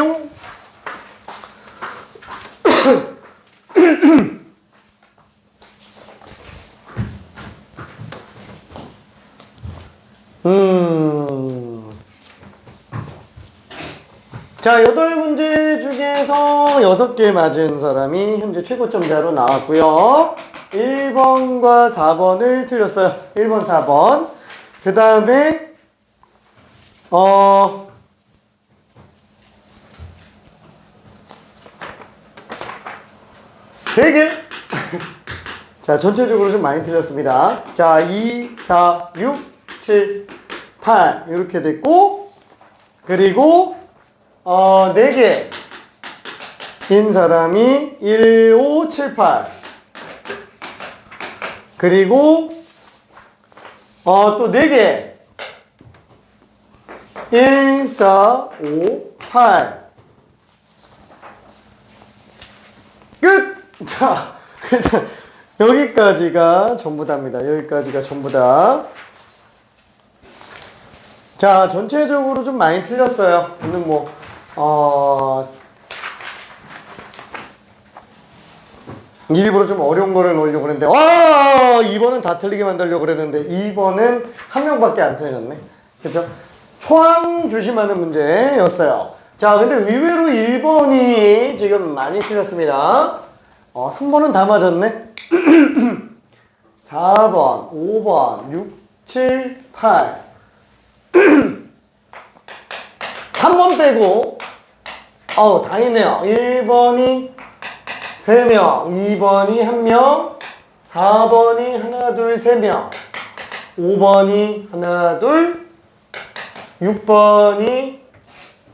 띠용. 자, 8문제 중에서 6개 맞은 사람이 현재 최고점자로 나왔고요. 1번과 4번을 틀렸어요. 1번, 4번. 그 다음에 3개. 자, 전체적으로 좀 많이 틀렸습니다. 자, 2, 4, 6, 7, 8 이렇게 됐고, 그리고 4개인 사람이 1, 5, 7, 8. 그리고 또 4개. 1, 4, 5, 8. 끝! 자, 일단 여기까지가 전부 다입니다. 여기까지가 전부 다. 자, 전체적으로 좀 많이 틀렸어요. 오늘 일부러 좀 어려운 거를 넣으려고 그랬는데, 2번은 다 틀리게 만들려고 그랬는데, 2번은 한 명밖에 안 틀렸네. 그쵸? 초항 조심하는 문제였어요. 자, 근데 의외로 1번이 지금 많이 틀렸습니다. 3번은 다 맞았네. 4번, 5번, 6, 7, 8. 3번 빼고, 다행이네요. 1번이 3명, 2번이 1명, 4번이 하나, 둘, 3명, 5번이 하나, 둘, 6번이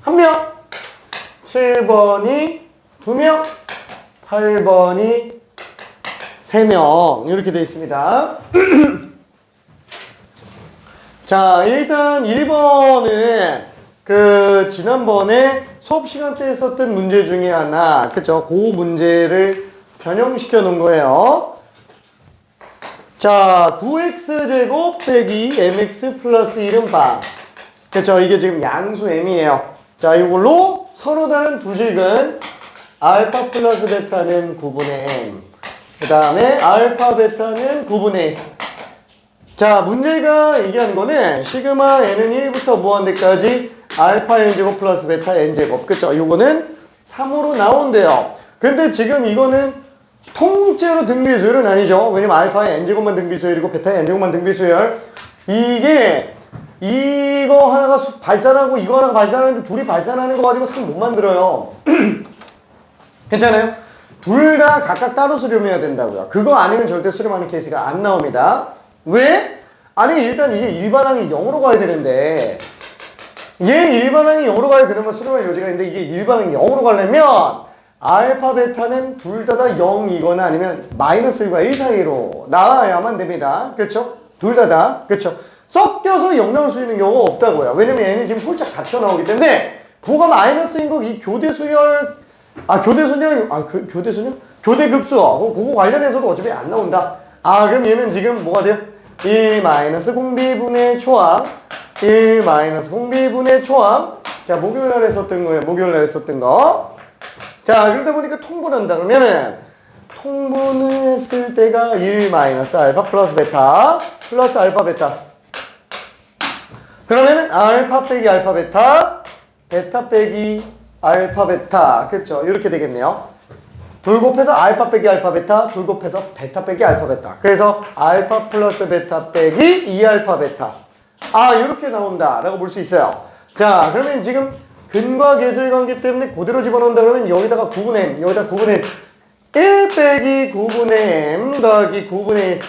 1명, 7번이 2명, 8번이 3명 이렇게 되어 있습니다. 자, 일단 1번은 지난번에 수업 시간 때 했었던 문제 중에 하나, 그쵸? 그 문제를 변형시켜 놓은 거예요. 자, 9x제곱 빼기 mx 플러스 1은 방. 그쵸? 이게 지금 양수 m이에요. 자, 이걸로 서로 다른 두 식은 알파 플러스 베타는 9분의 m. 그 다음에 알파 베타는 9분의 1. 자, 문제가 얘기하는 거는 시그마 n은 1부터 무한대까지 알파 n제곱 플러스 베타 n제곱. 그쵸? 이거는 3으로 나온대요. 근데 지금 이거는 통째로 등비수열은 아니죠. 왜냐면 알파의 n제곱만 등비수열이고 베타의 n제곱만 등비수열. 이거 하나가 발산하고 이거 하나가 발산하는데 둘이 발산하는 거 가지고 3 못 만들어요. 괜찮아요? 둘 다 각각 따로 수렴해야 된다고요. 그거 아니면 절대 수렴하는 케이스가 안 나옵니다. 왜? 아니, 일단 이게 일반항이 0으로 가야 되는데, 얘 일반항이 0으로 가야 되는 건 수렴할 여지가 있는데, 이게 일반항이 0으로 가려면 알파 베타는 둘 다 0이거나 아니면 마이너스 1과 1 사이로 나와야만 됩니다. 그렇죠? 둘 다. 그렇죠? 섞여서 0 나올 수 있는 경우가 없다고요. 왜냐면 얘는 지금 홀짝 갇혀 나오기 때문에 부가 마이너스인 거 이 교대수열, 교대급수. 그거 관련해서도 어차피 안 나온다. 그럼 얘는 지금 뭐가 돼요? 1 마이너스 공비분의 초항. 1 마이너스 공비분의 초항. 자, 목요일날 했었던 거예요. 목요일날 했었던 거. 자, 그러다 보니까 통분한다 그러면은 통분을 했을 때가 1 마이너스 알파 플러스 베타 플러스 알파 베타. 그러면은 알파 빼기 알파 베타, 베타 빼기 알파 베타. 그렇죠? 이렇게 되겠네요. 둘 곱해서 알파 빼기 알파 베타, 둘 곱해서 베타 빼기 알파 베타. 그래서 알파 플러스 베타 빼기 2알파 베타. 이렇게 나온다라고 볼 수 있어요. 자, 그러면 지금 근과 계수의 관계 때문에 그대로 집어넣는다 그러면 여기다가 9분의 m, 여기다 9분의 1 빼기 9분의 m 더하기 9분의 1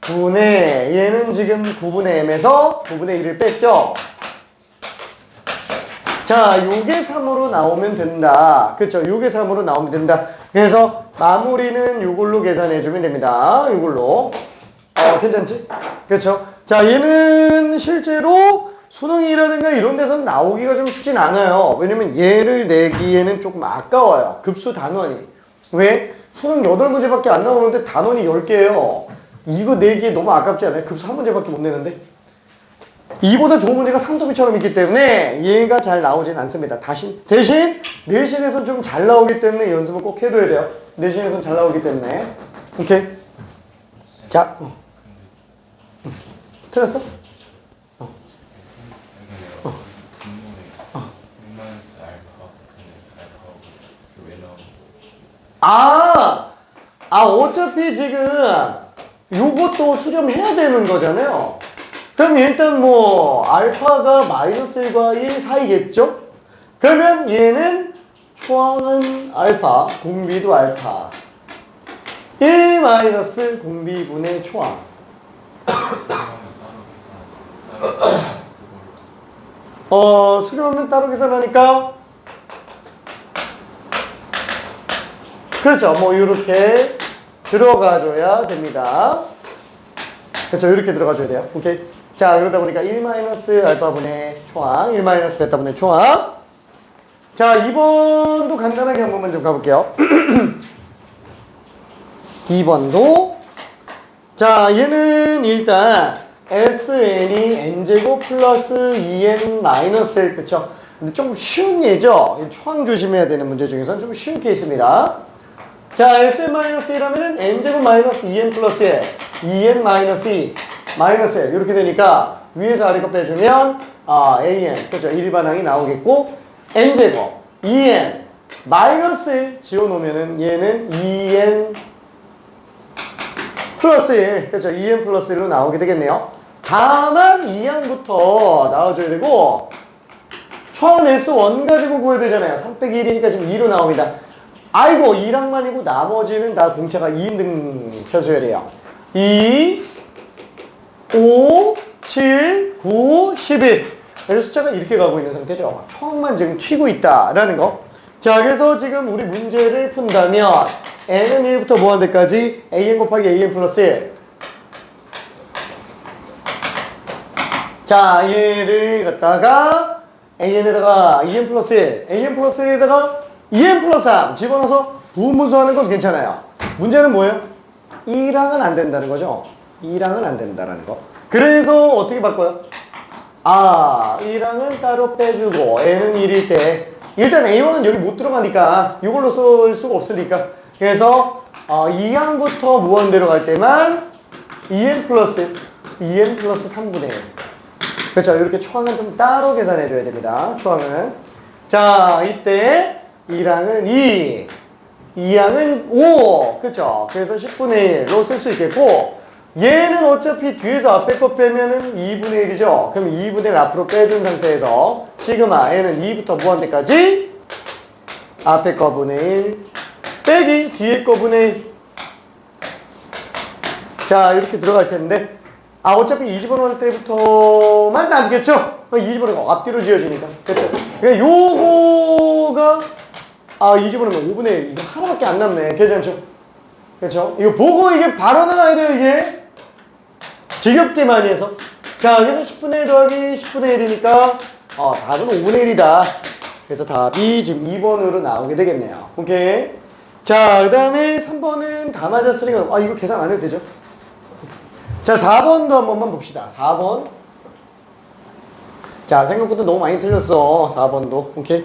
분의, 얘는 지금 9분의 m에서 9분의 1을 뺐죠. 자, 요게 3으로 나오면 된다. 그쵸? 요게 3으로 나오면 된다. 그래서 마무리는 요걸로 계산해주면 됩니다. 요걸로. 괜찮지? 그쵸? 자, 얘는 실제로 수능이라든가 이런 데서 나오기가 좀 쉽진 않아요. 왜냐면 얘를 내기에는 조금 아까워요. 급수 단원이. 왜? 수능 8문제밖에 안 나오는데 단원이 10개예요. 이거 내기에 너무 아깝지 않아요? 급수 한 문제밖에 못 내는데? 이보다 좋은 문제가 상도비처럼 있기 때문에 얘가 잘 나오진 않습니다. 대신 내신에선 좀 잘 나오기 때문에 연습을 꼭 해둬야 돼요. 내신에선 잘 나오기 때문에. 오케이. 자, 틀렸어? 어차피 지금 요것도 수렴해야 되는 거잖아요. 그럼 일단 뭐 알파가 마이너스 1과 1 사이겠죠? 그러면 얘는 초항은 알파, 공비도 알파. 1 마이너스 공비분의 초항. 수렴하면 따로 계산하니까 그렇죠. 뭐 이렇게 들어가줘야 됩니다. 그렇죠. 이렇게 들어가줘야 돼요. 오케이. 자, 그러다 보니까 1 마이너스 알파분의 초항, 1 마이너스 베타분의 초항. 자, 2번도 간단하게 한 번만 좀 가볼게요. 2번도 자, 얘는 일단 SN이 n제곱 플러스 2n 마이너스 1, 그쵸? 근데 좀 쉬운 예죠? 초항 조심해야 되는 문제 중에서는 좀 쉬운 케이스입니다. 자, SN-1하면은 n제곱 마이너스 2n 플러스 1, 2n 마이너스 2, 마이너스 1 이렇게 되니까 위에서 아래 거 빼주면 an, 그죠? 1반항이 나오겠고 n제곱 2n 마이너스 1 지워놓으면은 얘는 2n 플러스 1, 그죠? 2n 플러스 1로 나오게 되겠네요. 다만 2항부터 나와줘야 되고 초항 S1 가지고 구해야 되잖아요. 3 빼기 1이니까 지금 2로 나옵니다. 아이고 2랑만이고 나머지는 다 공차가 2인등 쳐줘야 돼요. 2, 5, 7, 9, 11 그래서 숫자가 이렇게 가고 있는 상태죠. 초항만 지금 튀고 있다라는 거. 자, 그래서 지금 우리 문제를 푼다면 n은 1부터 무한대까지 an 곱하기 an 플러스 1. 자, 얘를 갖다가 an에다가 en 플러스 1, an 플러스 1에다가 en 플러스 3 집어넣어서 부분분수하는 건 괜찮아요. 문제는 뭐예요? 2랑은 안 된다는 거죠. 2랑은 안 된다는 거. 그래서 어떻게 바꿔요? 2랑은 따로 빼주고 n은 1일 때 일단 a1은 여기 못 들어가니까 이걸로 쓸 수가 없으니까 그래서 2항부터 무한대로 갈 때만 2n 플러스 3분의 1. 그렇죠. 이렇게 초항은 좀 따로 계산해 줘야 됩니다. 초항은. 자, 이때 1항은 2, 2항은 5. 그렇죠. 그래서 10분의 1로 쓸 수 있겠고 얘는 어차피 뒤에서 앞에 거 빼면은 2분의 1이죠. 그럼 2분의 1 앞으로 빼준 상태에서 시그마 n은 2부터 무한대까지 앞에 거 분의 1 빼기 뒤에 거 분의 1. 자, 이렇게 들어갈 텐데 어차피 이 집어넣을 때부터만 남겠죠? 이 집어넣고 앞뒤로 지어지니까. 그렇죠? 그러니까 요거가 이 집어넣으면 5분의 1 이거 하나밖에 안 남네. 괜찮죠? 그렇죠? 이거 보고 이게 바로 나와야 돼요. 이게 지겹게 많이 해서. 자, 그래서 10분의 1 더하기 10분의 1이니까 답은 5분의 1이다. 그래서 답이 지금 2번으로 나오게 되겠네요. 오케이. 자, 그 다음에 3번은 다 맞았으니까 이거 계산 안 해도 되죠? 자, 4번도 한 번만 봅시다. 4번. 자, 생각보다 너무 많이 틀렸어. 4번도. 오케이.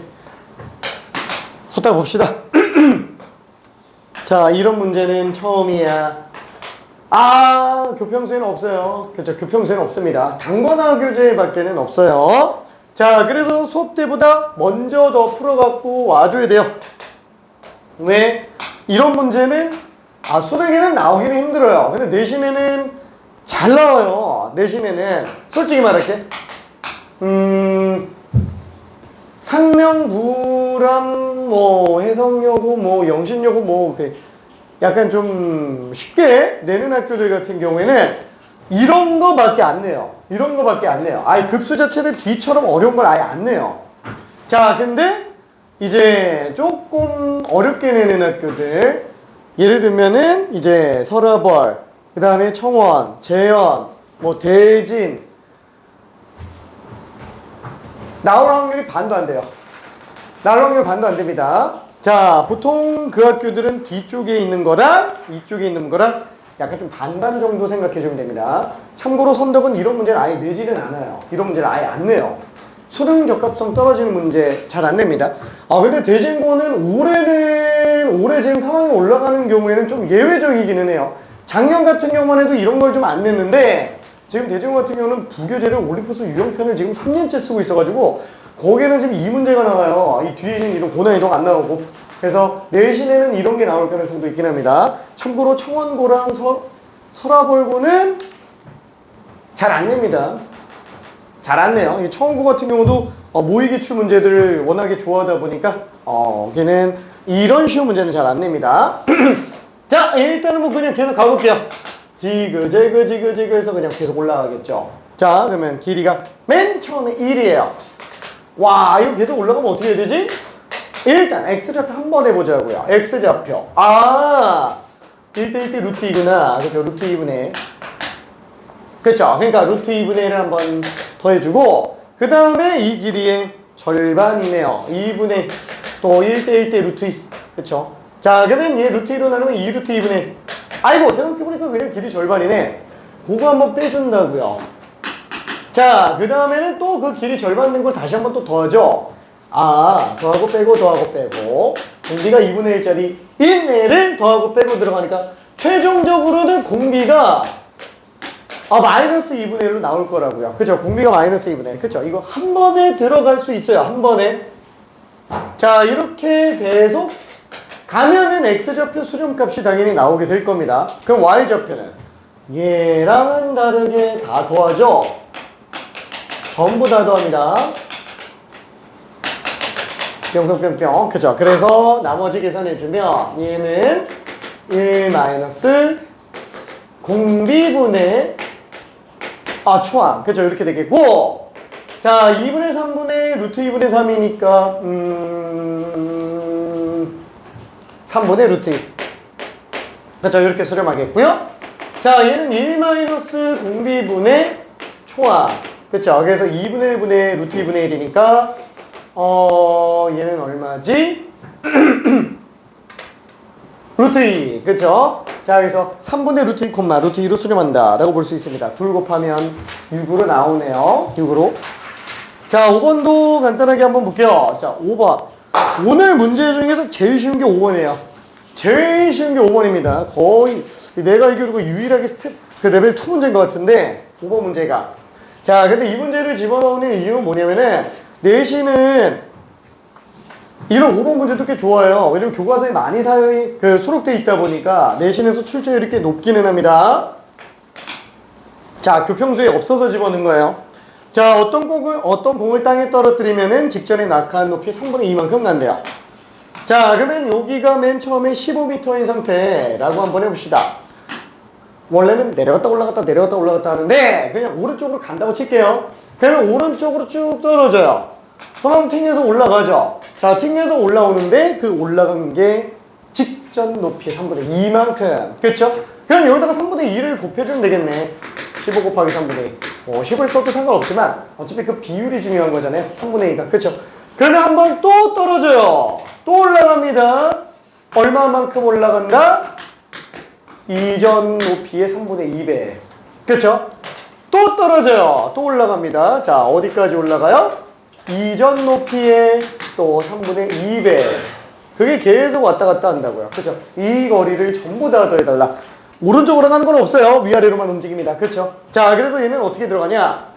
후딱 봅시다. 자, 이런 문제는 처음이야. 교평수에는 없어요. 그렇죠. 교평수에는 없습니다. 단권화 교재 밖에는 없어요. 자, 그래서 수업 때보다 먼저 더 풀어갖고 와줘야 돼요. 왜? 이런 문제는 수능에는 나오기는 힘들어요. 근데 내신에는 잘 나와요. 내신에는 솔직히 말할게. 상명, 부람, 해성여고, 영신여고, 약간 좀 쉽게 내는 학교들 같은 경우에는 이런 거밖에 안 내요. 이런 거밖에 안 내요. 급수 자체를 D처럼 어려운 걸 아예 안 내요. 자, 근데 이제 조금 어렵게 내는 학교들, 예를 들면은 이제 서라벌, 그 다음에 청원, 재연, 대진, 나올 확률이 반도 안 돼요. 나올 확률이 반도 안 됩니다. 자, 보통 그 학교들은 뒤쪽에 있는 거랑 이쪽에 있는 거랑 약간 좀 반반 정도 생각해 주면 됩니다. 참고로 선덕은 이런 문제를 아예 내지는 않아요. 이런 문제를 아예 안 내요. 수능 적합성 떨어지는 문제 잘 안 냅니다. 근데 대진고는 올해 지금 상황이 올라가는 경우에는 좀 예외적이기는 해요. 작년 같은 경우만 해도 이런 걸 좀 안 냈는데 지금 대진고 같은 경우는 부교재를 올림푸스 유형편을 지금 3년째 쓰고 있어가지고 거기에는 지금 이 문제가 나와요. 이 뒤에 있는 이런 고난이도가 안 나오고. 그래서 내신에는 이런 게 나올 가능성도 있긴 합니다. 참고로 청원고랑 서라벌고는 잘 안 냅니다. 잘 안 내요. 이 청원고 같은 경우도 모의기출 문제들을 워낙에 좋아하다 보니까 걔는 이런 쉬운 문제는 잘 안 냅니다. 자, 일단은 뭐 그냥 계속 가볼게요. 지그 해서 그냥 계속 올라가겠죠. 자, 그러면 길이가 맨 처음에 1이에요. 와, 이거 계속 올라가면 어떻게 해야 되지? 일단 X좌표 한번 해보자고요. X좌표. 1대1대 루트 2구나. 그죠? 루트 2분의. 그쵸? 그러니까 루트 2분의 1을 한번 더 해주고, 그 다음에 이 길이의 절반이네요. 2분의 또 1대1대 루트 2. 그쵸? 자, 그러면 얘 루트 2로 나누면 2 루트 2분의 1. 아이고, 생각해보니까 그냥 길이 절반이네. 그거 한번 빼준다고요. 자, 그 다음에는 또 그 길이 절반 된 걸 다시 한번 또 더하죠. 더하고 빼고 공비가 2분의 1짜리 인내를 더하고 빼고 들어가니까 최종적으로는 공비가 마이너스 2분의 1로 나올 거라고요. 그죠? 공비가 마이너스 2분의 1. 그죠? 이거 한 번에 들어갈 수 있어요. 한 번에. 자, 이렇게 계속 가면은 X좌표 수렴값이 당연히 나오게 될 겁니다. 그럼 Y좌표는 얘랑은 다르게 다 더하죠? 전부 다 더합니다. 뿅뿅뿅뿅. 그죠? 그래서 나머지 계산해주면 얘는 1 마이너스 공비분의 초항. 그죠? 이렇게 되겠고, 자, 2분의 3분의 루트 2분의 3이니까 3분의 루트 2. 그죠? 이렇게 수렴하겠고요. 자, 얘는 1 마이너스 공비분의 초항. 그쵸? 그래서 2분의 1분의 루트 2분의 1이니까 얘는 얼마지? 루트 2. 그쵸? 자, 그래서 3분의 루트 2, 루트 2로 수렴한다 라고 볼 수 있습니다. 둘 곱하면 6으로 나오네요. 6으로. 자, 5번도 간단하게 한번 볼게요. 자, 5번. 오늘 문제 중에서 제일 쉬운 게 5번이에요. 제일 쉬운 게 5번입니다. 거의 내가 알기로 유일하게 그 레벨 2 문제인 것 같은데 5번 문제가. 자, 근데 이 문제를 집어넣는 이유는 뭐냐면은 내신은 이런 5번 문제도 꽤 좋아요. 왜냐면 교과서에 많이 수록되어 있다 보니까 내신에서 출제율이 꽤 높기는 합니다. 자, 교평수에 없어서 집어넣은 거예요. 자, 어떤 공을 땅에 떨어뜨리면은 직전에 낙하한 높이 3분의 2만큼 난대요. 자, 그러면 여기가 맨 처음에 15m인 상태라고 한번 해봅시다. 원래는 내려갔다 올라갔다 하는데 그냥 오른쪽으로 간다고 칠게요. 그러면 오른쪽으로 쭉 떨어져요. 그럼 튕겨서 올라가죠. 자, 튕겨서 올라오는데 그 올라간 게 직전 높이의 3분의 2만큼. 그쵸? 그럼 여기다가 3분의 2를 곱해주면 되겠네. 15 곱하기 3분의 2. 10을 써도 상관없지만 어차피 그 비율이 중요한 거잖아요. 3분의 2가. 그쵸? 그러면 한번 또 떨어져요. 또 올라갑니다. 얼마만큼 올라간다? 이전 높이의 3분의 2배. 그쵸? 또 떨어져요. 또 올라갑니다. 자, 어디까지 올라가요? 이전 높이의 또 3분의 2배. 그게 계속 왔다 갔다 한다고요. 그쵸? 이 거리를 전부 다 더해달라. 오른쪽으로 가는 건 없어요. 위아래로만 움직입니다. 그쵸? 자, 그래서 얘는 어떻게 들어가냐?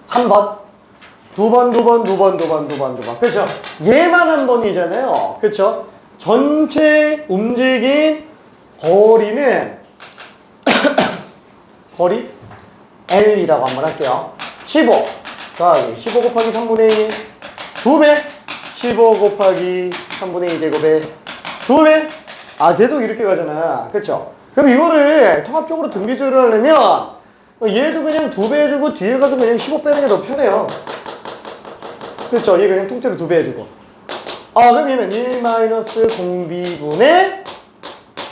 한 번, 두 번. 그쵸? 얘만 한 번이잖아요. 그쵸? 전체 움직인 거리는 거리 L이라고 한번 할게요. 15 더하기 15 곱하기 3분의 2 2배 15 곱하기 3분의 2 제곱에 2배. 계속 이렇게 가잖아. 그쵸? 그럼 이거를 통합적으로 등비조를 하려면 얘도 그냥 2배 해주고 뒤에 가서 그냥 15 빼는 게 더 편해요. 그쵸? 얘 그냥 통째로 2배 해주고 그럼 얘는 1 마이너스 공비분의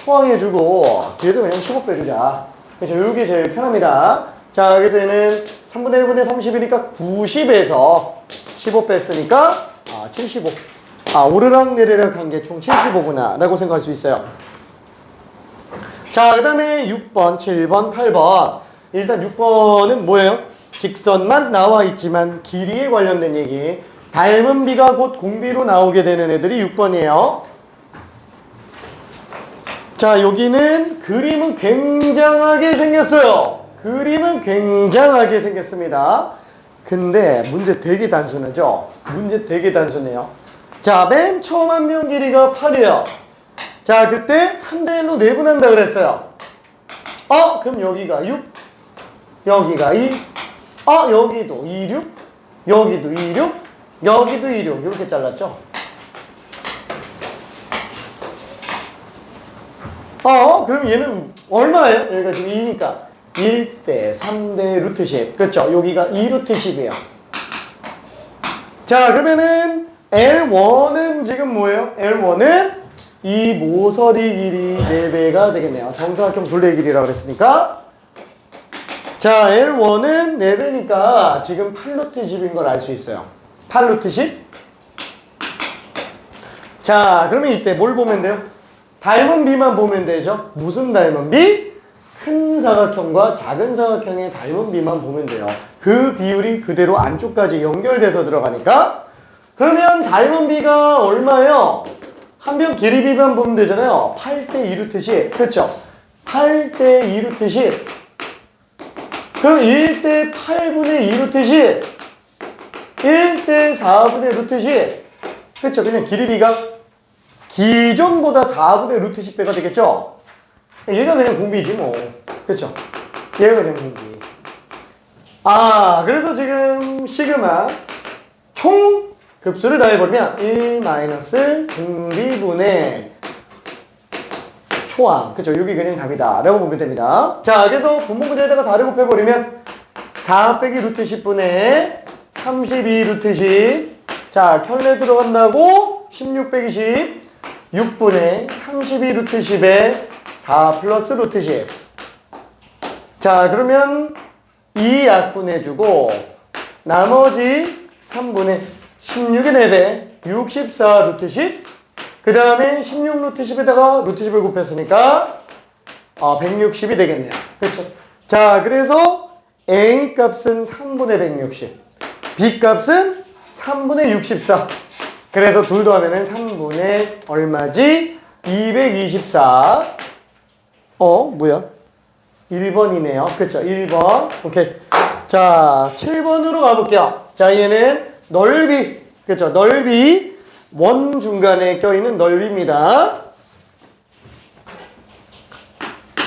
초항해주고 뒤에서 그냥 15 빼주자. 그래서 이게 제일 편합니다. 자, 그래서 얘는 3분의 1분의 30이니까 90에서 15 뺐으니까 75. 오르락 내리락 한 게 총 75구나 라고 생각할 수 있어요. 자, 그 다음에 6번, 7번, 8번. 일단 6번은 뭐예요? 직선만 나와 있지만 길이에 관련된 얘기. 닮은 비가 곧 공비로 나오게 되는 애들이 6번이에요. 자, 여기는 그림은 굉장하게 생겼어요. 그림은 굉장하게 생겼습니다. 근데 문제 되게 단순하죠? 문제 되게 단순해요. 자, 맨 처음 한 명 길이가 8이에요. 자, 그때 3대 1로 내분한다 그랬어요. 그럼 여기가 6, 여기가 2, 여기도 2, 6, 여기도 2, 6, 여기도 2, 6 이렇게 잘랐죠? 그럼 얘는 얼마예요? 여기가 지금 2니까 1대 3대 루트 10. 그렇죠? 여기가 2 루트 10이에요. 자, 그러면은 L1은 지금 뭐예요? L1은 이 모서리 길이 4배가 되겠네요. 정사각형 둘레 길이라고 그랬으니까. 자, L1은 4배니까 지금 8루트 10인 걸 알 수 있어요. 8루트 10? 자, 그러면 이때 뭘 보면 돼요? 닮은 비만 보면 되죠. 무슨 닮은 비? 큰 사각형과 작은 사각형의 닮은 비만 보면 돼요. 그 비율이 그대로 안쪽까지 연결돼서 들어가니까. 그러면 닮은 비가 얼마예요? 한 변 길이 비만 보면 되잖아요. 8대 2루트 10. 그렇죠? 8대 2루트 10. 그럼 1대 8분의 2루트 10. 1대 4분의 루트 10. 그렇죠? 그냥 길이 비가 기존보다 4분의 루트 10배가 되겠죠? 얘가 그냥 공비지 뭐. 그쵸? 얘가 그냥 공비. 그래서 지금 시그마 총 급수를 더해버리면 1 마이너스 공비분의 초항. 그쵸? 여기 그냥 답이다 라고 보면 됩니다. 자, 그래서 분모 문제에다가 4를 곱해버리면 4 빼기 루트 10분의 32 루트 10. 자, 켤레 들어간다고 16 빼기 10. 6분의 32 루트 10에 4 플러스 루트 10. 자, 그러면 2 약분해주고 나머지 3분의 16의 4배 64 루트 10. 그 다음에 16 루트 10에다가 루트 10을 곱했으니까 160이 되겠네요. 그렇죠? 자, 그래서 A 값은 3분의 160, B 값은 3분의 64. 그래서 둘 더하면은 3분의 얼마지? 224. 뭐야? 1번이네요. 그쵸? 1번. 오케이. 자, 7번으로 가볼게요. 자, 얘는 넓이. 그쵸? 넓이. 원 중간에 껴있는 넓이입니다.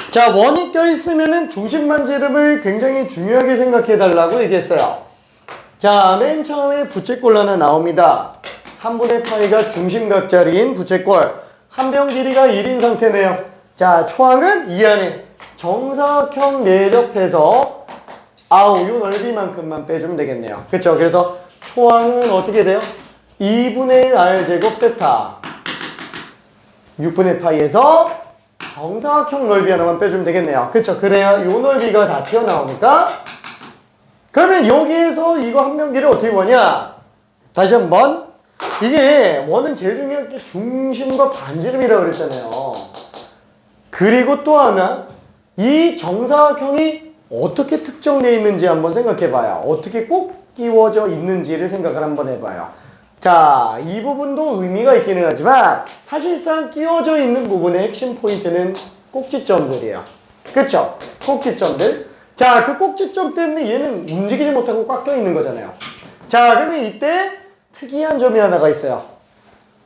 자, 원이 껴있으면은 중심반지름을 굉장히 중요하게 생각해 달라고 얘기했어요. 자, 맨 처음에 부채꼴 하나 나옵니다. 3분의 파이가 중심각자리인 부채꼴. 한 변 길이가 1인 상태네요. 자, 초항은 이 안에 정사각형 내접해서 요 넓이만큼만 빼주면 되겠네요. 그쵸? 그래서 초항은 어떻게 돼요? 2분의 1 r제곱 세타 6분의 파이에서 정사각형 넓이 하나만 빼주면 되겠네요. 그쵸? 그래야 요 넓이가 다 튀어나오니까. 그러면 여기에서 이거 한 변 길이 어떻게 구하냐? 다시 한번. 이게 원은 제일 중요한 게 중심과 반지름이라고 그랬잖아요. 그리고 또 하나, 이 정사각형이 어떻게 특정되어 있는지 한번 생각해 봐요. 어떻게 꼭 끼워져 있는지를 생각을 한번 해봐요. 자, 이 부분도 의미가 있기는 하지만 사실상 끼워져 있는 부분의 핵심 포인트는 꼭지점들이에요. 그쵸? 꼭지점들. 자, 그 꼭지점 때문에 얘는 움직이지 못하고 꽉 껴 있는 거잖아요. 자, 그러면 이때 특이한 점이 하나가 있어요.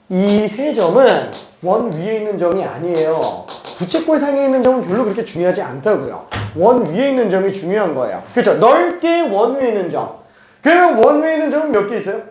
이 세 점은 원 위에 있는 점이 아니에요. 부채꼴 상에 있는 점은 별로 그렇게 중요하지 않다고요. 원 위에 있는 점이 중요한 거예요. 그렇죠? 넓게 원 위에 있는 점. 그러면 원 위에 있는 점은 몇 개 있어요?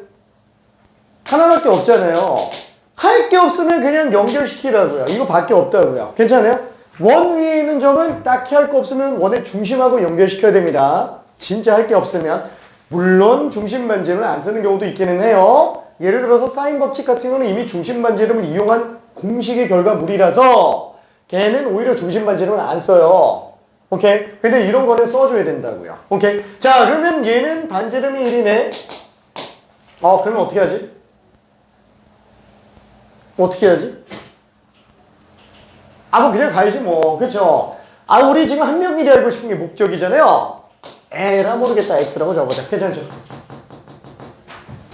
하나밖에 없잖아요. 할 게 없으면 그냥 연결시키라고요. 이거 밖에 없다고요. 괜찮아요? 원 위에 있는 점은 딱히 할 거 없으면 원의 중심하고 연결시켜야 됩니다. 진짜 할 게 없으면. 물론 중심 반지름을 안 쓰는 경우도 있기는 해요. 예를 들어서 사인 법칙 같은 경우는 이미 중심 반지름을 이용한 공식의 결과물이라서 걔는 오히려 중심 반지름을 안 써요. 오케이? 근데 이런 거는 써줘야 된다고요. 오케이? 자, 그러면 얘는 반지름이 1이네. 그러면 어떻게 하지? 어떻게 하지? 뭐 그냥 가야지 뭐. 그쵸? 우리 지금 한명길이 알고 싶은 게 목적이잖아요. 에라 모르겠다. X라고 적어보자. 괜찮죠?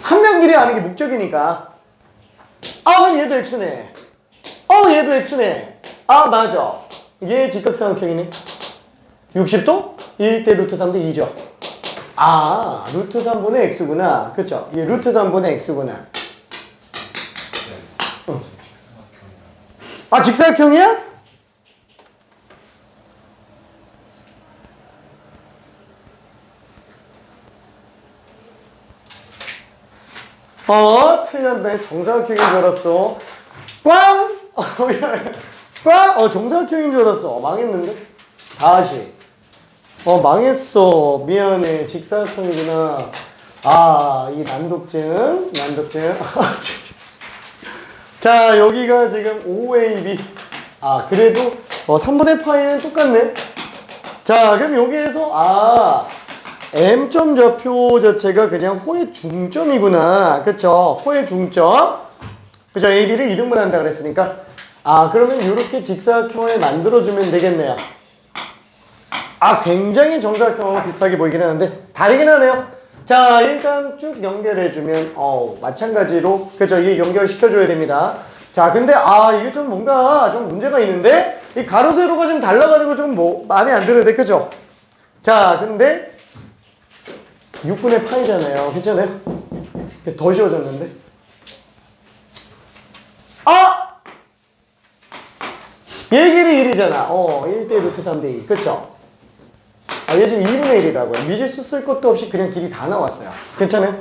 한명길이 아는 게 목적이니까. 얘도 X네. 얘도 X네. 맞아. 얘 직각삼각형이네. 60도? 1대 루트 3대 2죠. 루트 3분의 X구나. 그쵸? 얘 루트 3분의 X구나. 직사각형이야? 틀렸네. 정사각형인 줄 알았어. 꽝! 미안해. 꽝! 정사각형인 줄 알았어. 망했는데? 다시. 망했어. 미안해. 직사각형이구나. 이 난독증. 자, 여기가 지금 OAB. 그래도 3분의 파이는 똑같네. 자, 그럼 여기에서 M점 좌표 자체가 그냥 호의 중점이구나. 그쵸? 호의 중점. 그죠? AB를 이등분한다 그랬으니까. 그러면 이렇게 직사각형을 만들어주면 되겠네요. 굉장히 정사각형하고 비슷하게 보이긴 하는데 다르긴 하네요. 자, 일단 쭉 연결해주면 마찬가지로 그죠? 이 연결시켜줘야 됩니다. 자, 근데 이게 좀 뭔가 좀 문제가 있는데 이 가로 세로가 좀 달라가지고 좀 마음에 안 드는데 그죠? 자, 근데 6분의 파이잖아요. 괜찮아요? 더 쉬워졌는데? 얘 길이 1이잖아. 1대 루트 3대 2. 그쵸? 얘 지금 2분의 1이라고요. 미지수 쓸 것도 없이 그냥 길이 다 나왔어요. 괜찮아요?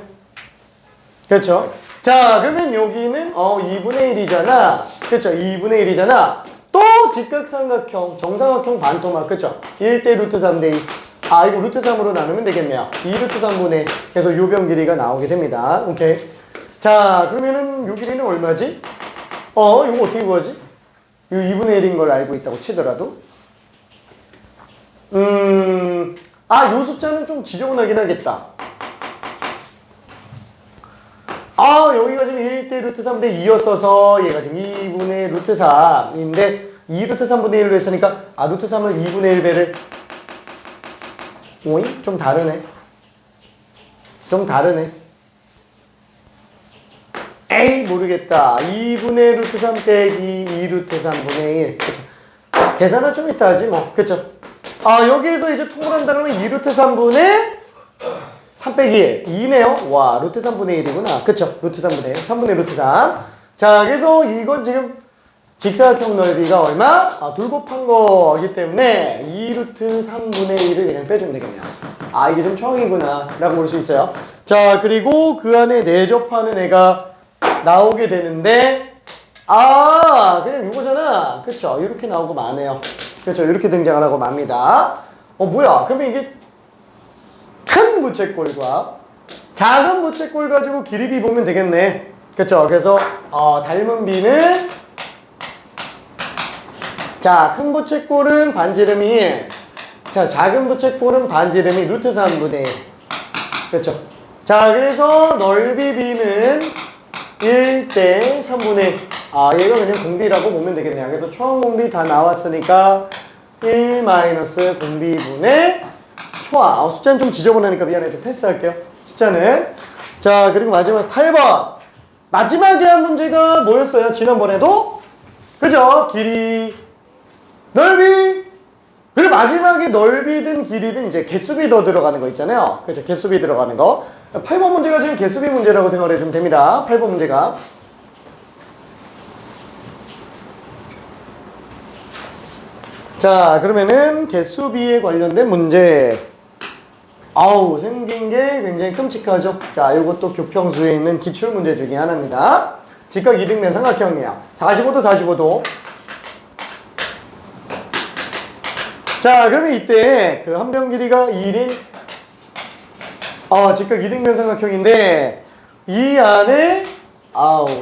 그쵸? 자, 그러면 여기는 2분의 1이잖아. 그쵸? 2분의 1이잖아. 또 직각삼각형, 정사각형 반토막. 그쵸? 1대 루트 3대 2. 이거 루트 3으로 나누면 되겠네요. 2 루트 3분의 그래서 요변 길이가 나오게 됩니다. 오케이. 자, 그러면은 요 길이는 얼마지? 이거 어떻게 구하지? 요 2분의 1인 걸 알고 있다고 치더라도. 요 숫자는 좀 지저분하긴 하겠다. 여기가 지금 1대 루트 3대 2였어서 얘가 지금 2분의 루트 3인데 2 루트 3분의 1로 했으니까 루트 3을 2분의 1배를 오잉? 좀 다르네. 에이 모르겠다. 2분의 루트 3 빼기 2 루트 3분의 1. 그쵸? 계산을 좀 이따 하지 뭐. 그쵸? 여기에서 이제 통분한다 그러면 2 루트 3분의 3 빼기 1. 2네요. 와, 루트 3분의 1이구나. 그쵸? 루트 3분의 1. 3분의 루트 3. 자, 그래서 이건 지금 직사각형 넓이가 얼마? 둘 곱한 거기 때문에 2 루트 3분의 1을 그냥 빼주면 되겠네요. 이게 좀 처음이구나 라고 볼 수 있어요. 자, 그리고 그 안에 내접하는 애가 나오게 되는데 그냥 이거잖아. 그쵸? 이렇게 나오고 마네요. 그쵸? 이렇게 등장을 하고 맙니다. 뭐야? 그러면 이게 큰 부채꼴과 작은 부채꼴 가지고 길이 비 보면 되겠네. 그쵸? 그래서 닮은 비는 자, 큰 부채꼴은 반지름이 1. 자, 작은 부채꼴은 반지름이 루트 3분의 1. 그렇죠? 자, 그래서 넓이 b는 1대 3분의 1. 얘가 그냥 공비라고 보면 되겠네요. 그래서 초항 공비 다 나왔으니까 1 마이너스 공비분의 초항. 숫자는 좀 지저분하니까 미안해. 좀 패스할게요. 숫자는. 자, 그리고 마지막 8번. 마지막에 한 문제가 뭐였어요? 지난번에도? 그죠? 길이, 넓이. 그리고 마지막에 넓이든 길이든 이제 개수비 더 들어가는 거 있잖아요. 그죠? 개수비 들어가는 거. 8번 문제가 지금 개수비 문제라고 생각을 해주면 됩니다. 8번 문제가. 자, 그러면은 개수비에 관련된 문제. 생긴 게 굉장히 끔찍하죠. 자, 이것도 교평수에 있는 기출문제 중에 하나입니다. 직각 이등변 삼각형이에요. 45도, 45도. 자, 그러면 이때 그 한 변 길이가 1인 직각 이등변 삼각형인데 이 안에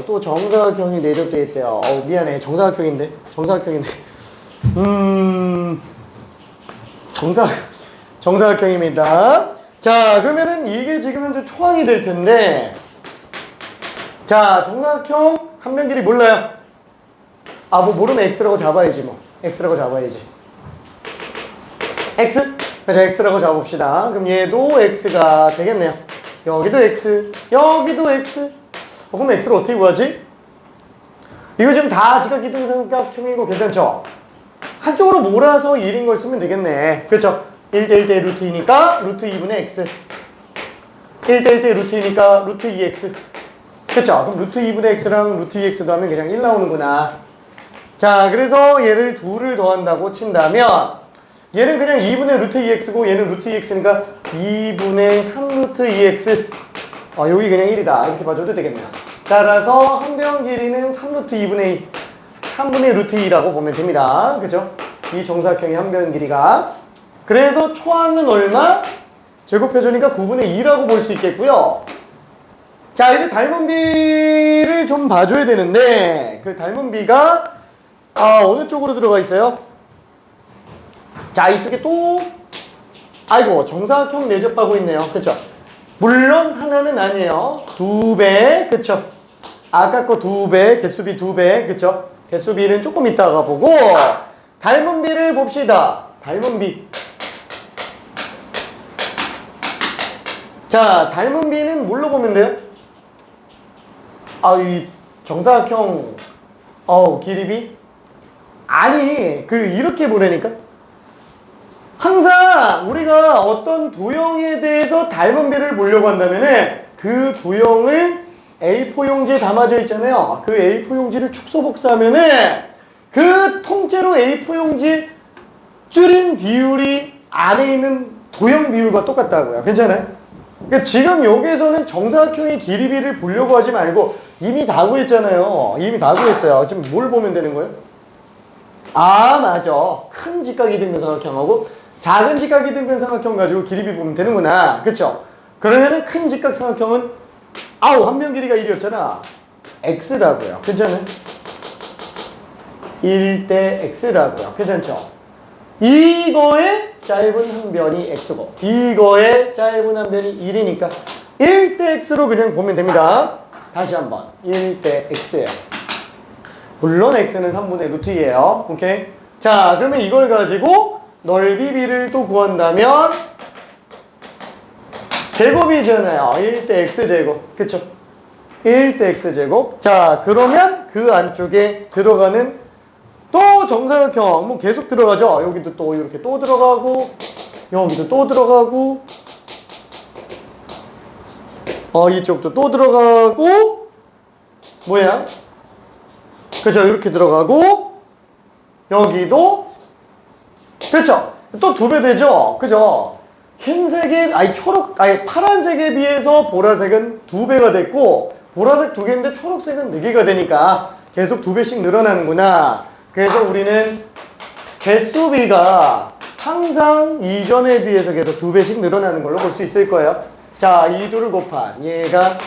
또 정사각형이 내접되어 있대요. 미안해. 정사각형인데. 정사각형입니다. 자, 그러면은 이게 지금 현재 초항이 될 텐데, 자, 정사각형 한 변 길이 몰라요. 뭐 모르면 x라고 잡아야지 뭐. x라고 잡아야지. x? 자, x라고 잡읍시다. 그럼 얘도 x가 되겠네요. 여기도 x, 여기도 x. 그럼 x를 어떻게 구하지? 이거 지금 다 지각이등삼각형이고 괜찮죠? 한쪽으로 몰아서 1인 걸 쓰면 되겠네. 그렇죠? 1대 1대 루트 2니까 루트 2분의 x. 1대 1대 루트 2니까 루트 2x. 그렇죠? 그럼 루트 2분의 x랑 루트 2x 더하면 그냥 1 나오는구나. 자, 그래서 얘를 둘을 더한다고 친다면 얘는 그냥 2분의 루트 2x고 얘는 루트 2x니까 2분의 3 루트 2x. 여기 그냥 1이다. 이렇게 봐줘도 되겠네요. 따라서 한 변 길이는 3 루트 2분의 2. 3분의 루트 2라고 보면 됩니다. 그죠? 이 정사각형의 한 변 길이가. 그래서 초항은 얼마? 제곱해주니까 9분의 2라고 볼 수 있겠고요. 자, 이제 닮은 비를 좀 봐줘야 되는데 그 닮은 비가 어느 쪽으로 들어가 있어요? 자, 이쪽에 또 아이고 정사각형 내접하고 있네요. 그쵸? 물론 하나는 아니에요. 2배. 그쵸? 아까 거 2배, 개수비 2배. 그쵸? 개수비는 조금 이따가 보고 닮은 비를 봅시다. 닮은 비. 자, 닮은 비는 뭘로 보면 돼요? 이 정사각형 길이비? 아니, 이렇게 보라니까? 항상 우리가 어떤 도형에 대해서 닮은 비를 보려고 한다면은 그 도형을 A4 용지에 담아져 있잖아요. 그 A4 용지를 축소 복사하면은 그 통째로 A4 용지 줄인 비율이 안에 있는 도형 비율과 똑같다고요. 괜찮아요? 그러니까 지금 여기에서는 정사각형의 길이비를 보려고 하지 말고 이미 다 구했잖아요. 이미 다 구했어요. 지금 뭘 보면 되는 거예요? 맞아. 큰 직각이등변삼각형하고 작은 직각이등변삼각형 가지고 길이비 보면 되는구나. 그쵸? 그러면은 큰 직각삼각형은 한 변 길이가 1이었잖아. x라고요. 괜찮아요? 1대 x라고요. 괜찮죠? 이거의 짧은 한 변이 x고 이거의 짧은 한 변이 1이니까 1대 x로 그냥 보면 됩니다. 다시 한번 1대 x예요. 물론 x는 3분의 루트 2예요. 오케이? 자, 그러면 이걸 가지고 넓이 b를 또 구한다면 제곱이잖아요. 1대 x제곱. 그쵸? 1대 x제곱. 자, 그러면 그 안쪽에 들어가는 또 정사각형 뭐 계속 들어가죠. 여기도 또 이렇게 또 들어가고 여기도 또 들어가고 이쪽도 또 들어가고 뭐야? 그죠? 이렇게 들어가고 여기도 그렇죠? 또 2배 되죠? 그죠? 흰색에 파란색에 비해서 보라색은 2배가 됐고 보라색 2개인데 초록색은 4개가 되니까 계속 2배씩 늘어나는구나. 그래서 우리는 개수비가 항상 이전에 비해서 계속 2배씩 늘어나는 걸로 볼 수 있을 거예요. 자, 이 둘을 곱한 얘가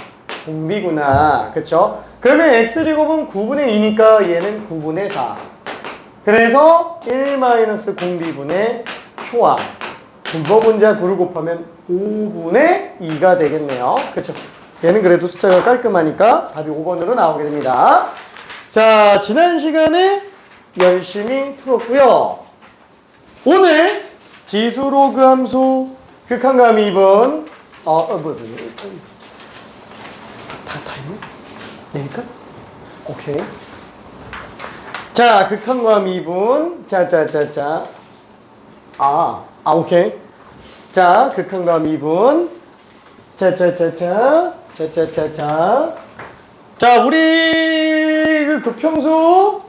공비구나. 그쵸? 그러면 x제곱은 9분의 2니까 얘는 9분의 4. 그래서 1-공비분의 초항. 분법분자 9를 곱하면 5분의 2가 되겠네요. 그쵸? 얘는 그래도 숫자가 깔끔하니까 답이 5번으로 나오게 됩니다. 자, 지난 시간에 열심히 풀었고요. 오늘 지수로그 함수 극한감 2번 다 있네? 내니까? 오케이. 자, 극한감 2분 자자자자 오케이. 자, 극한감 2분 자자자자 자자자자 자, 우리 그 극평수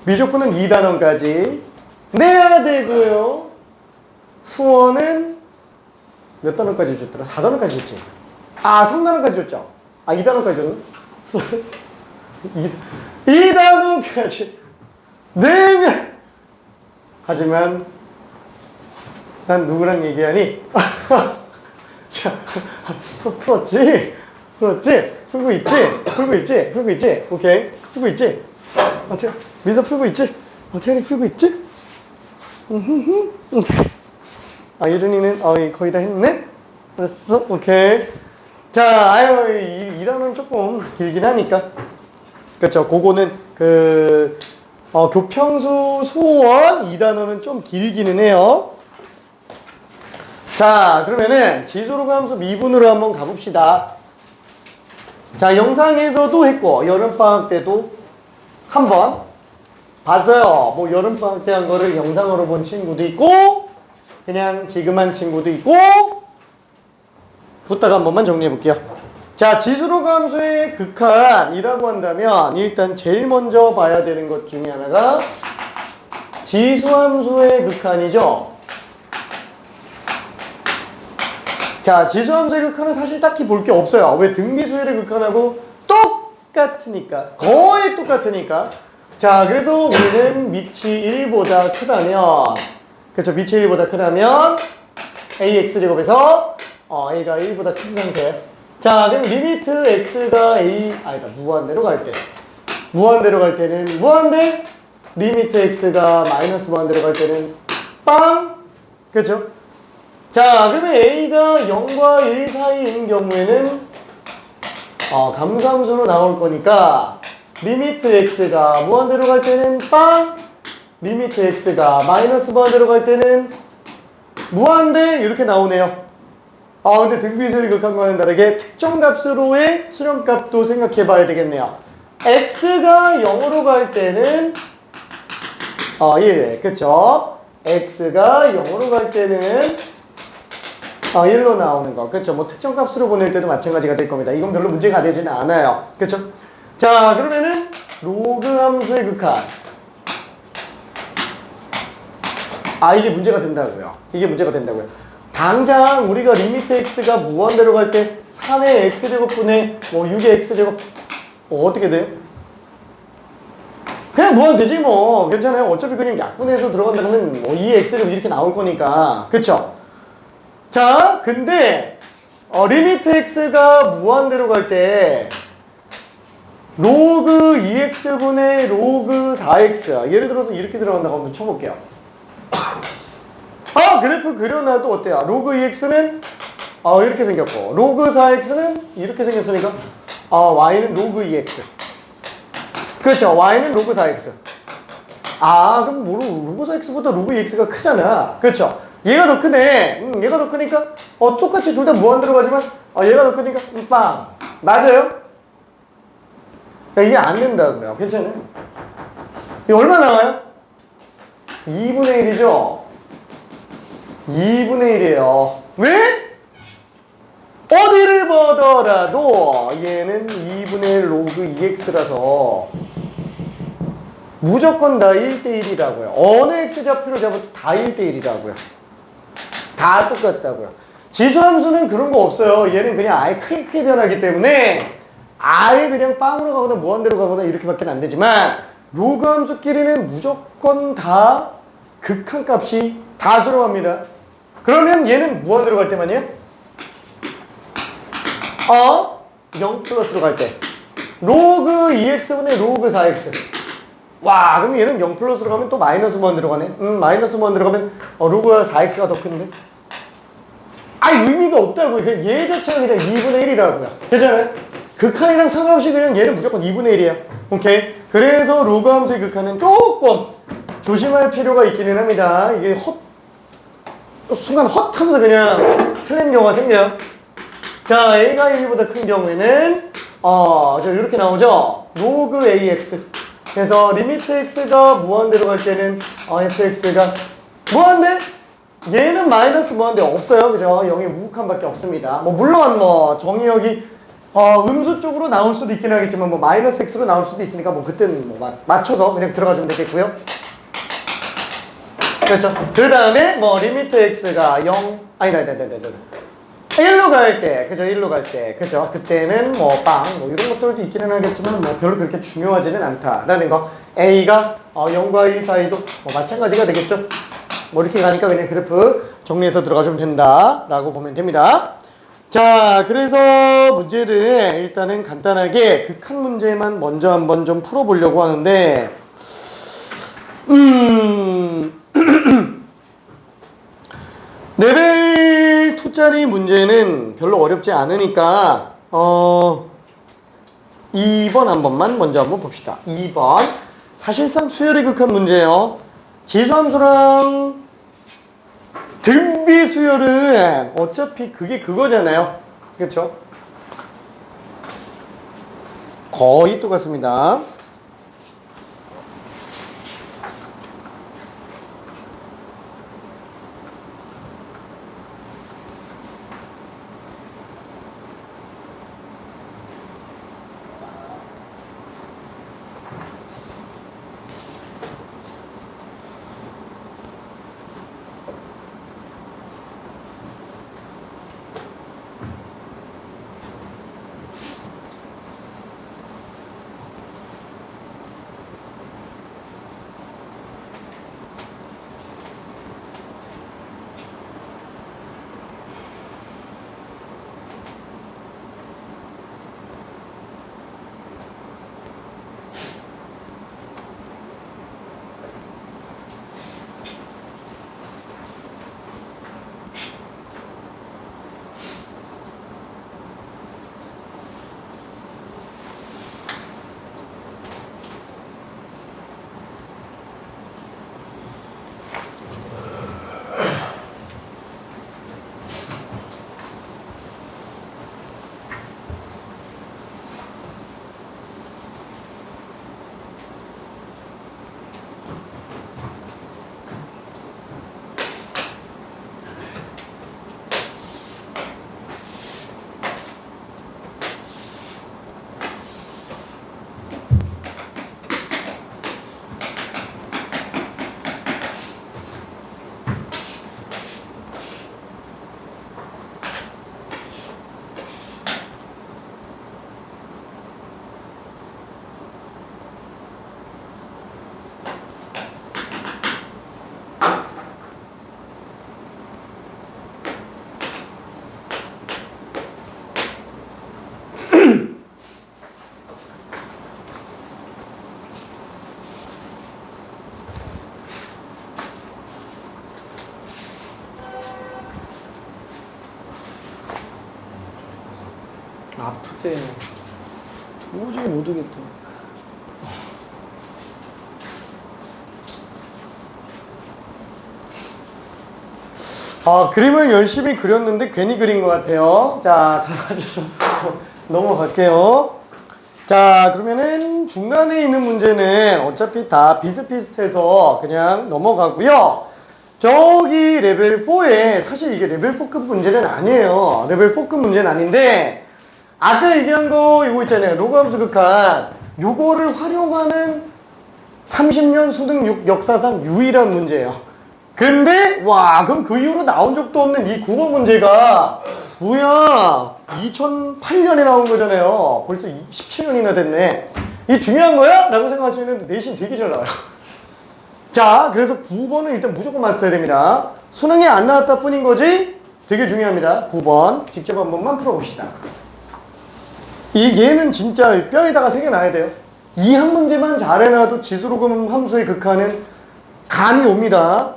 미적분은 2단원까지 내야 되고요. 수원은 몇 단원까지 줬더라? 4단원까지 줬지. 3단원까지 줬죠. 2단원까지 줬나? 수원 2단원까지 내면 하지만 난 누구랑 얘기하니? 자, 풀었지? 풀고 있지? 오케이. 풀고 있지? 미서 풀고 있지? 태연이 풀고 있지? 이준이는 거의 다 했네? 알았어? 오케이. 자, 이 단어는 조금 길긴 하니까. 그쵸? 그거는 교평수 수원 이 단어는 좀 길기는 해요. 자, 그러면은 지수로 함수 미분으로 한번 가봅시다. 자, 영상에서도 했고 여름방학 때도 한번 봤어요. 뭐 여름방학 때 한 거를 영상으로 본 친구도 있고 그냥 지금 한 친구도 있고 붙다가 한 번만 정리해 볼게요. 자, 지수로 함수의 극한이라고 한다면 일단 제일 먼저 봐야 되는 것 중에 하나가 지수함수의 극한이죠. 자, 지수함수의 극한은 사실 딱히 볼 게 없어요. 왜? 등비수열의 극한하고 똑같으니까. 거의 똑같으니까. 자, 그래서 우리는 밑이 1보다 크다면, 그렇죠, 밑이 1보다 크다면 ax제곱에서 a가 1보다 큰 상태. 자, 그럼 리미트 x가 무한대로 갈 때. 무한대로 갈 때는 무한대, 리미트 x가 마이너스 무한대로 갈 때는 빵! 그렇죠? 자, 그러면 a가 0과 1 사이인 경우에는 감소함수로 나올 거니까 리미트 x가 무한대로 갈 때는 빵! 리미트 x가 마이너스 무한대로 갈 때는 무한대 이렇게 나오네요. 근데 등비수열이 극한과는 다르게 특정 값으로의 수렴값도 생각해 봐야 되겠네요. x가 0으로 갈 때는 1, 그쵸? x가 0으로 갈 때는 1로 나오는 거. 그쵸? 뭐 특정 값으로 보낼 때도 마찬가지가 될 겁니다. 이건 별로 문제가 되지는 않아요. 그쵸? 자, 그러면은 로그 함수의 극한. 이게 문제가 된다고요. 이게 문제가 된다고요. 당장 우리가 리미트 x가 무한대로 갈 때 3의 x제곱분의 6의 x제곱 어떻게 돼요? 그냥 무한대지 뭐. 괜찮아요. 어차피 그냥 약분해서 들어간다 그러면 2의 x제곱 이렇게 나올 거니까. 그쵸? 자, 근데 리미트 x가 무한대로 갈 때 로그 2x분의 로그 4x 예를 들어서 이렇게 들어간다고 한번 쳐볼게요. 그래프 그려놔도 어때요? 로그 2x는 이렇게 생겼고 로그 4x는 이렇게 생겼으니까 y는 로그 2x. 그렇죠? y는 로그 4x. 그럼 로그 4x보다 로그 2x가 크잖아. 그렇죠? 얘가 더 크네. 얘가 더 크니까 똑같이 둘 다 무한대로 가지만 얘가 더 크니까 빵. 맞아요? 이게 안 된다고요. 괜찮아요? 이거 얼마 나와요? 2분의 1이죠? 2분의 1이에요. 왜? 어디를 보더라도 얘는 2분의 1 로그 2x라서 무조건 다 1대1이라고요. 어느 x좌표로 잡아도 다 1대1이라고요. 다 똑같다고요. 지수함수는 그런 거 없어요. 얘는 그냥 아예 크게 변하기 때문에 아예 그냥 빵으로 가거나 무한대로 가거나 이렇게밖에 안 되지만 로그 함수끼리는 무조건 다 극한값이 다 수렴합니다. 그러면 얘는 무한대로 갈 때만이에요? 0 플러스로 갈 때 로그 2x분의 로그 4x. 와, 그럼 얘는 0 플러스로 가면 또 마이너스 무한대로 가네. 마이너스 무한대로 가면 로그 4x가 더 큰데? 의미가 없다고요. 그냥 얘 자체가 그냥 2분의 1이라고요. 괜찮아요? 극한이랑 상관없이 그냥 얘는 무조건 2분의 1이에요. 오케이? 그래서 로그 함수의 극한은 조금 조심할 필요가 있기는 합니다. 이게 순간 하면서 그냥 틀린 경우가 생겨요. 자, a가 1보다 큰 경우에는 이렇게 나오죠? 로그 ax. 그래서 리미트 x가 무한대로 갈 때는 fx가 무한대? 얘는 마이너스 무한대 없어요. 그죠? 0의 우극한밖에 없습니다. 물론 정의역이 음수 쪽으로 나올 수도 있긴 하겠지만 마이너스 x로 나올 수도 있으니까 그때는 맞춰서 그냥 들어가주면 되겠고요. 그렇죠? 그 다음에 리미트 x가 0 1로 갈 때, 그죠? 1로 갈 때, 그죠? 그때는 빵 이런 것들도 있기는 하겠지만 별로 그렇게 중요하지는 않다라는 거. a가 0과 1 사이도 마찬가지가 되겠죠? 이렇게 가니까 그냥 그래프 정리해서 들어가주면 된다라고 보면 됩니다. 자, 그래서 문제를 일단은 간단하게 극한 문제만 먼저 한번 좀 풀어보려고 하는데 레벨 2짜리 문제는 별로 어렵지 않으니까 2번 한 번만 먼저 한번 봅시다. 2번. 사실상 수열이 극한 문제예요. 지수함수랑 등비 수열은 어차피 그게 그거잖아요. 그렇죠? 거의 똑같습니다. 아프대. 도저히 못 오겠다. 그림을 열심히 그렸는데 괜히 그린 것 같아요. 자, 가만히서 넘어갈게요. 자, 그러면은 중간에 있는 문제는 어차피 다 비슷비슷해서 그냥 넘어가고요. 저기 레벨 4에 사실 이게 레벨 4급 문제는 아니에요. 레벨 4급 문제는 아닌데 아까 얘기한 거 이거 있잖아요. 로그함수 극한 요거를 활용하는 30년 수능 역사상 유일한 문제예요. 근데 와 그럼 그 이후로 나온 적도 없는 이 국어 문제가 뭐야 2008년에 나온 거잖아요. 벌써 17년이나 됐네. 이게 중요한 거야? 라고 생각할 수 있는데 내신 되게 잘 나와요. 자 그래서 9번은 일단 무조건 마스터해야 됩니다. 수능에 안 나왔다 뿐인 거지 되게 중요합니다. 9번 직접 한 번만 풀어봅시다. 얘는 진짜 뼈에다가 새겨놔야 돼요. 이 한 문제만 잘해놔도 지수로금 함수의 극한은 감이 옵니다.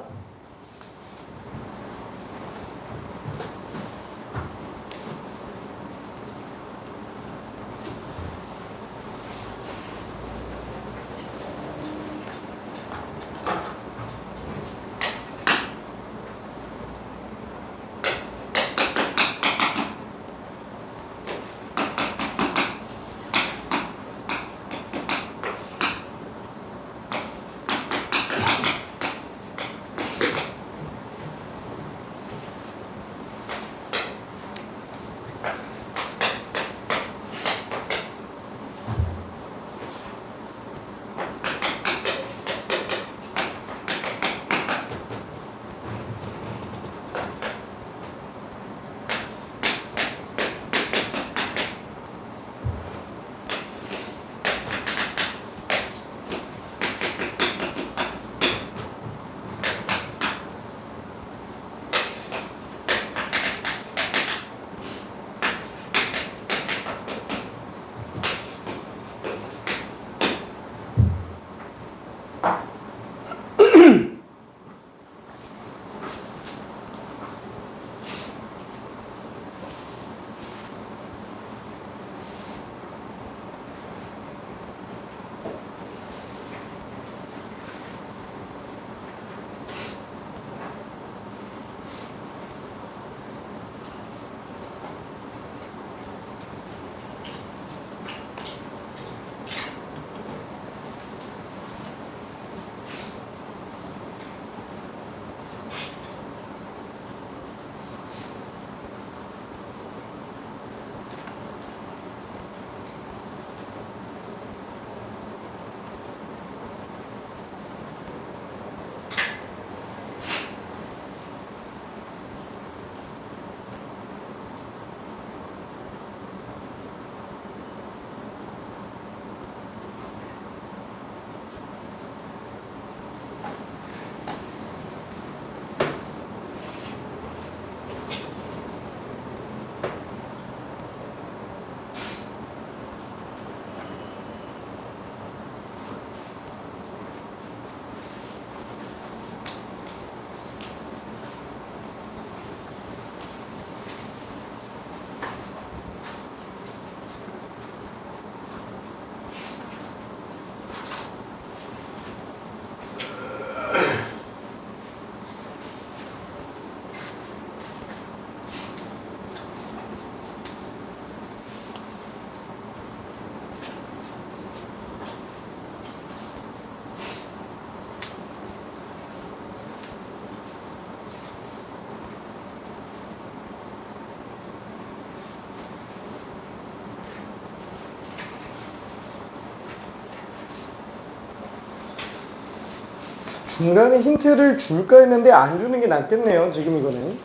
중간에 힌트를 줄까 했는데 안 주는 게 낫겠네요. 지금 이거는.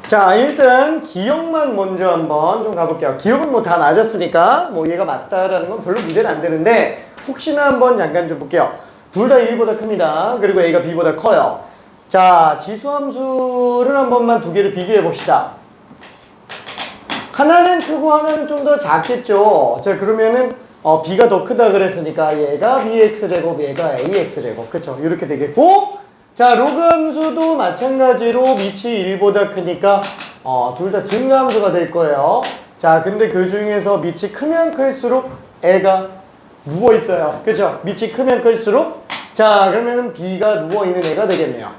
자, 일단 기억만 먼저 한번 좀 가볼게요. 기억은 뭐 다 맞았으니까 뭐 얘가 맞다라는 건 별로 문제는 안 되는데 혹시나 한번 잠깐 좀 볼게요. 둘 다 1보다 큽니다. 그리고 A가 B보다 커요. 자, 지수함수를 한 번만 두 개를 비교해 봅시다. 하나는 크고 하나는 좀 더 작겠죠. 자, 그러면은 B가 더 크다 그랬으니까 얘가 BX제곱, 얘가 AX제곱. 그쵸? 이렇게 되겠고, 자, 로그 함수도 마찬가지로 밑이 1보다 크니까 둘 다 증가함수가 될 거예요. 자, 근데 그 중에서 밑이 크면 클수록 애가 누워있어요. 그죠? 밑이 크면 클수록, 자, 그러면은 B가 누워있는 애가 되겠네요.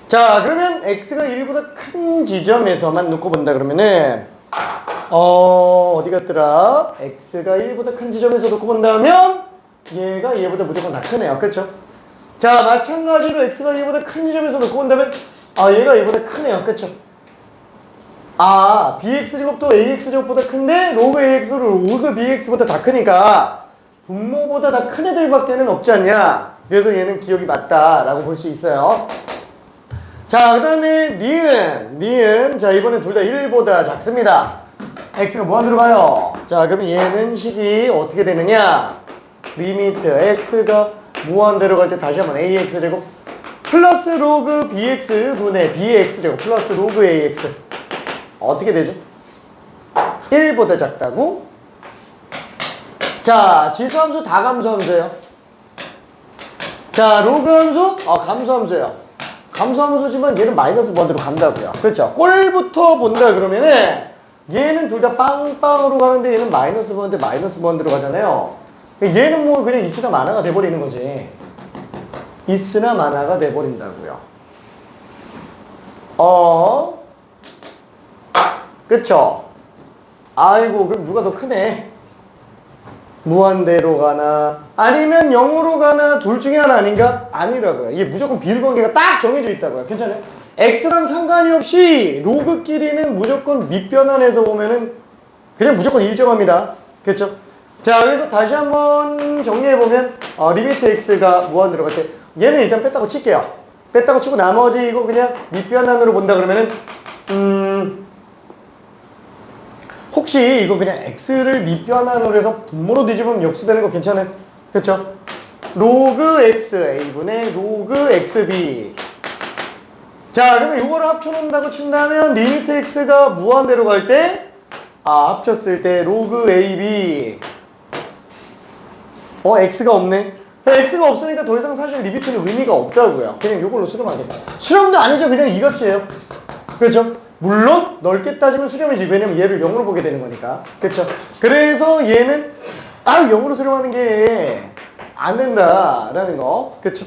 자, 그러면 X가 1보다 큰 지점에서만 놓고 본다 그러면은 어디 갔더라? X가 1보다 큰 지점에서 놓고 본다면 얘가 얘보다 무조건 다 크네요. 그쵸? 자, 마찬가지로 X가 얘보다 큰 지점에서 놓고 본다면 얘가 얘보다 크네요. 그쵸? BX제곱도 AX제곱보다 큰데 로그 AX로 로그 BX보다 다 크니까 분모보다 다 큰 애들밖에는 없지 않냐? 그래서 얘는 기억이 맞다라고 볼 수 있어요. 자, 그 다음에 니은. 자, 이번엔 둘 다 1보다 작습니다. X가 무한대로 가요. 자, 그러면 얘는 식이 어떻게 되느냐? 리미트 X가 무한대로 갈 때 다시 한번 AX제곱 플러스 로그 BX 분의 BX제곱 플러스 로그 AX 어떻게 되죠? 1보다 작다고? 자, 지수함수 다 감소함수예요. 자, 로그 함수? 감소함수예요. 감소함수지만 얘는 마이너스 무한대로 간다고요. 그렇죠? 꼴부터 본다 그러면은 얘는 둘 다 빵빵으로 가는데 얘는 마이너스 무한대로 가잖아요. 얘는 뭐 그냥 이수가 만화가 돼버리는 거지. 있으나 마나가 돼버린다고요. 그쵸? 아이고, 그럼 누가 더 크네? 무한대로 가나 아니면 0으로 가나 둘 중에 하나 아닌가? 아니라고요. 이게 무조건 비례관계가 딱 정해져 있다고요. 괜찮아요? x랑 상관이 없이 로그끼리는 무조건 밑변환해서 보면은 그냥 무조건 일정합니다. 그렇죠? 자, 그래서 다시 한번 정리해보면 리미트 x가 무한대로 갈 때 얘는 일단 뺐다고 칠게요. 뺐다고 치고 나머지 이거 그냥 밑변환으로 본다 그러면은 혹시 이거 그냥 x를 밑변환으로 해서 분모로 뒤집으면 역수되는 거 괜찮아요? 그쵸? 로그 x a분의 로그 xb. 자, 그러면 이거를 합쳐놓는다고 친다면 리미트 x가 무한대로 갈 때 합쳤을 때 로그 ab x가 없네. x가 없으니까 더 이상 사실 리미트는 의미가 없다고요. 그냥 이걸로 수렴하게. 수렴도 아니죠. 그냥 이 값이에요. 그렇죠? 물론 넓게 따지면 수렴이지. 왜냐면 얘를 0으로 보게 되는 거니까. 그렇죠? 그래서 얘는 0으로 수렴하는 게 안 된다라는 거. 그렇죠?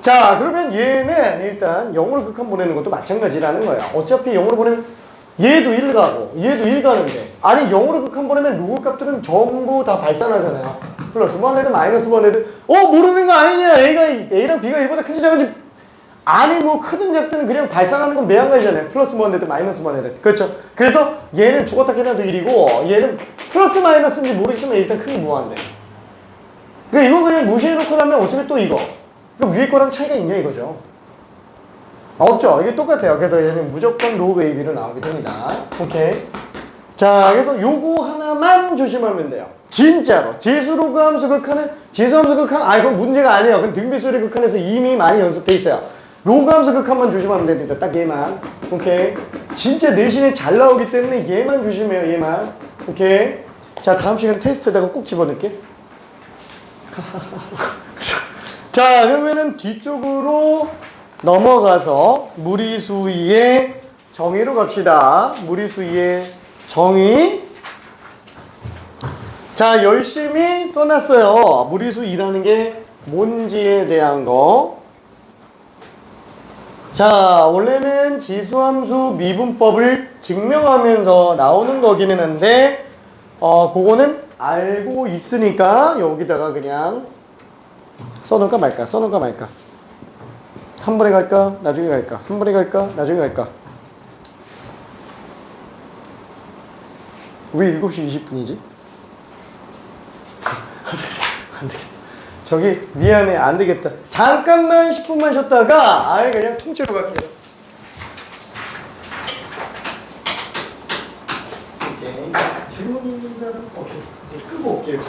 자, 그러면 얘는 일단 0으로 극한 보내는 것도 마찬가지라는 거야. 어차피 0으로 보내면 얘도 1 가고 얘도 1 가는데 아니 0으로 극한 보내면 로그 값들은 전부 다 발산하잖아요. 플러스 무한대든 마이너스 무한대든 모르는 거 아니냐. A랑 B가 1보다 큰지 작은지 아니 뭐 크든 작든 그냥 발산하는 건 매한가지잖아요. 플러스 무한대든 마이너스 무한대든. 그렇죠? 그래서 얘는 죽었다 깨나도 1이고 얘는 플러스 마이너스인지 모르겠지만 일단 크게 무한대. 그러니까 이거 그냥 무시해놓고 나면 어차피 또 이거 그럼 위에 거랑 차이가 있냐 이거죠. 없죠. 이게 똑같아요. 그래서 얘는 무조건 로그 AB로 나오게 됩니다. 오케이. 자, 그래서 요거 하나만 조심하면 돼요. 진짜로. 지수 로그 함수 극한은, 지수 함수 극한, 그건 문제가 아니에요. 그건 등비수리 극한에서 이미 많이 연습돼 있어요. 로그 함수 극한만 조심하면 됩니다. 딱 얘만. 오케이. 진짜 내신에 잘 나오기 때문에 얘만 조심해요. 얘만. 오케이. 자, 다음 시간에 테스트에다가 꼭 집어넣을게. 자, 그러면은 뒤쪽으로 넘어가서 무리수의 정의로 갑시다. 무리수의 정의. 자, 열심히 써놨어요. 무리수 2라는 게 뭔지에 대한 거. 자, 원래는 지수함수 미분법을 증명하면서 나오는 거기는 한데 그거는 알고 있으니까 여기다가 그냥 써놓을까 말까, 써놓을까 말까. 한 번에 갈까? 나중에 갈까? 한 번에 갈까? 나중에 갈까? 왜 7시 20분이지? 안 되겠다. 저기 미안해. 안 되겠다. 잠깐만 10분만 쉬었다가 그냥 통째로 갈게요. 오케이. 질문 있는 사람? 오케이. 끄고 올게요.